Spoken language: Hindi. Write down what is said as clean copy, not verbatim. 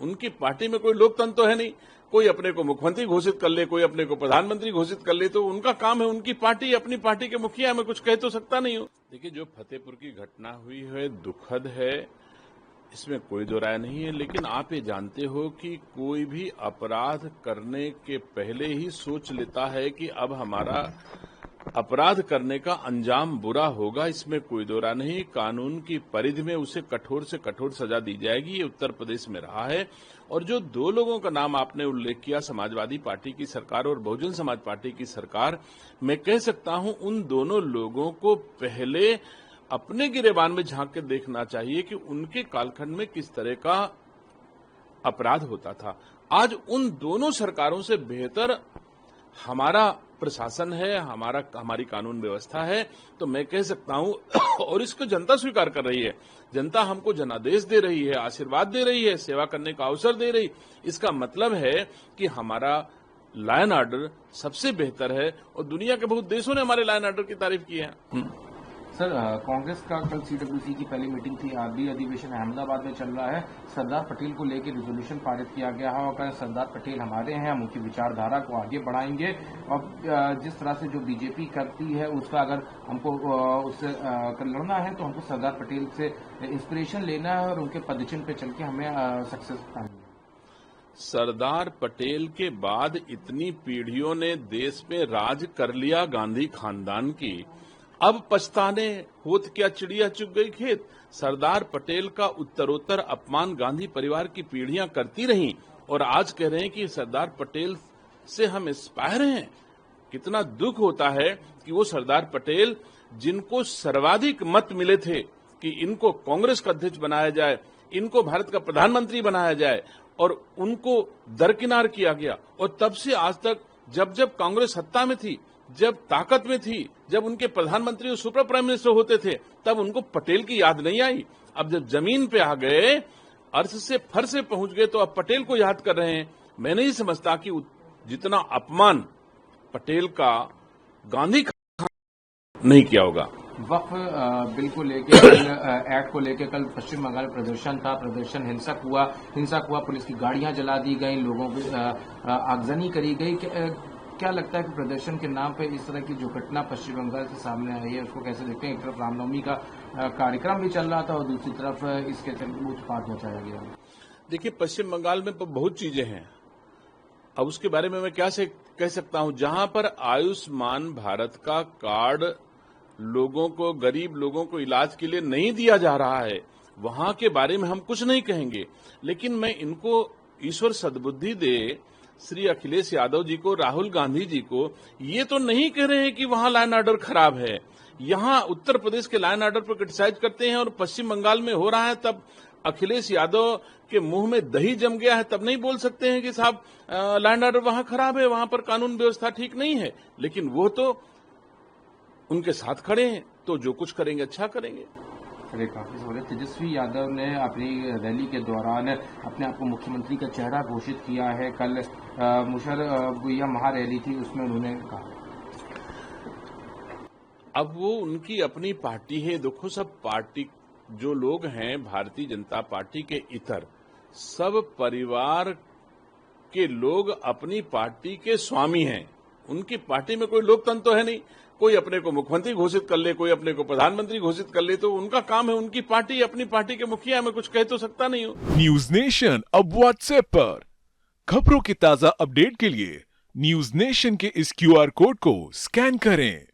उनकी पार्टी में कोई लोकतंत्र तो है नहीं। कोई अपने को मुख्यमंत्री घोषित कर ले, कोई अपने को प्रधानमंत्री घोषित कर ले, तो उनका काम है, उनकी पार्टी, अपनी पार्टी के मुखिया, मैं कुछ कह तो सकता नहीं हूं। देखिए, जो फतेहपुर की घटना हुई है दुखद है, इसमें कोई दो राय नहीं है, लेकिन आप ये जानते हो कि कोई भी अपराध करने के पहले ही सोच लेता है कि अब हमारा अपराध करने का अंजाम बुरा होगा, इसमें कोई दो राय नहीं। कानून की परिधि में उसे कठोर से कठोर सजा दी जाएगी, ये उत्तर प्रदेश में रहा है। और जो दो लोगों का नाम आपने उल्लेख किया, समाजवादी पार्टी की सरकार और बहुजन समाज पार्टी की सरकार, मैं कह सकता हूं उन दोनों लोगों को पहले अपने गिरेबान में झांक के देखना चाहिए कि उनके कालखंड में किस तरह का अपराध होता था। आज उन दोनों सरकारों से बेहतर हमारा प्रशासन है, हमारी कानून व्यवस्था है, तो मैं कह सकता हूं और इसको जनता स्वीकार कर रही है। जनता हमको जनादेश दे रही है, आशीर्वाद दे रही है, सेवा करने का अवसर दे रही। इसका मतलब है कि हमारा लॉ एंड ऑर्डर सबसे बेहतर है और दुनिया के बहुत देशों ने हमारे लॉ एंड ऑर्डर की तारीफ की है। सर, कांग्रेस का कल सीडब्ल्यूसी की पहली मीटिंग थी, आरबी अधिवेशन अहमदाबाद में चल रहा है। सरदार पटेल को लेकर रिजोल्यूशन पारित किया गया है और कहा सरदार पटेल हमारे हैं, हम उनकी विचारधारा को आगे बढ़ाएंगे और जिस तरह से जो बीजेपी करती है उसका अगर हमको उससे लड़ना है तो हमको सरदार पटेल से इंस्पिरेशन लेना है और उनके पदचिन्ह पे चल के हमें सक्सेस पानी है। सरदार पटेल के बाद इतनी पीढ़ियों ने देश में राज कर लिया गांधी खानदान की, अब पछताने होत क्या चिड़िया चुग गई खेत। सरदार पटेल का उत्तरोत्तर अपमान गांधी परिवार की पीढ़ियां करती रहीं और आज कह रहे हैं कि सरदार पटेल से हम इंस्पायर हैं। कितना दुख होता है कि वो सरदार पटेल जिनको सर्वाधिक मत मिले थे कि इनको कांग्रेस का अध्यक्ष बनाया जाए, इनको भारत का प्रधानमंत्री बनाया जाए, और उनको दरकिनार किया गया। और तब से आज तक जब जब कांग्रेस सत्ता में थी, जब ताकत में थी, जब उनके प्रधानमंत्री और सुपर प्राइम मिनिस्टर होते थे, तब उनको पटेल की याद नहीं आई। अब जब जमीन पे आ गए, अर्श से फर्श से पहुंच गए, तो अब पटेल को याद कर रहे हैं। मैं नहीं समझता कि जितना अपमान पटेल का गांधी नहीं किया होगा। वक्फ बिल को लेकर एक्ट को लेकर कल पश्चिम बंगाल में प्रदर्शन था, प्रदर्शन हिंसक हुआ, पुलिस की गाड़ियां जला दी गई, लोगों को आगजनी करी गई। क्या लगता है कि प्रदर्शन के नाम पे इस तरह की जो घटना पश्चिम बंगाल से सामने आई है उसको कैसे देखते हैं? एक तरफ रामनवमी का कार्यक्रम भी चल रहा था और दूसरी तरफ इसके चलते उत्पात मचाया गया। देखिए, पश्चिम बंगाल में तो बहुत चीजें हैं, अब उसके बारे में मैं क्या से कह सकता हूं। जहां पर आयुष्मान भारत का कार्ड लोगों को, गरीब लोगों को इलाज के लिए नहीं दिया जा रहा है, वहां के बारे में हम कुछ नहीं कहेंगे। लेकिन मैं इनको ईश्वर सद्बुद्धि दे, श्री अखिलेश यादव जी को, राहुल गांधी जी को, ये तो नहीं कह रहे हैं कि वहां लॉ एंड ऑर्डर खराब है। यहां उत्तर प्रदेश के लॉ एंड ऑर्डर पर क्रिटिसाइज करते हैं और पश्चिम बंगाल में हो रहा है, तब अखिलेश यादव के मुंह में दही जम गया है, तब नहीं बोल सकते हैं कि साहब लॉ एंड ऑर्डर वहां खराब है, वहां पर कानून व्यवस्था ठीक नहीं है। लेकिन वो तो उनके साथ खड़े हैं, तो जो कुछ करेंगे अच्छा करेंगे। काफी बोले तेजस्वी यादव ने अपनी रैली के दौरान अपने आप को मुख्यमंत्री का चेहरा घोषित किया है। कल मुशर्रफ महारैली थी, उसमें उन्होंने कहा। अब वो उनकी अपनी पार्टी है। देखो, सब पार्टी जो लोग हैं भारतीय जनता पार्टी के इतर सब परिवार के लोग अपनी पार्टी के स्वामी हैं। उनकी पार्टी में कोई लोकतंत्र तो है नहीं। कोई अपने को मुख्यमंत्री घोषित कर ले, कोई अपने को प्रधानमंत्री घोषित कर ले, तो उनका काम है, उनकी पार्टी, अपनी पार्टी के मुखिया, मैं कुछ कह तो सकता नहीं हूं। न्यूज नेशन अब व्हाट्सएप पर खबरों की ताजा अपडेट के लिए न्यूज नेशन के इस QR कोड को स्कैन करें।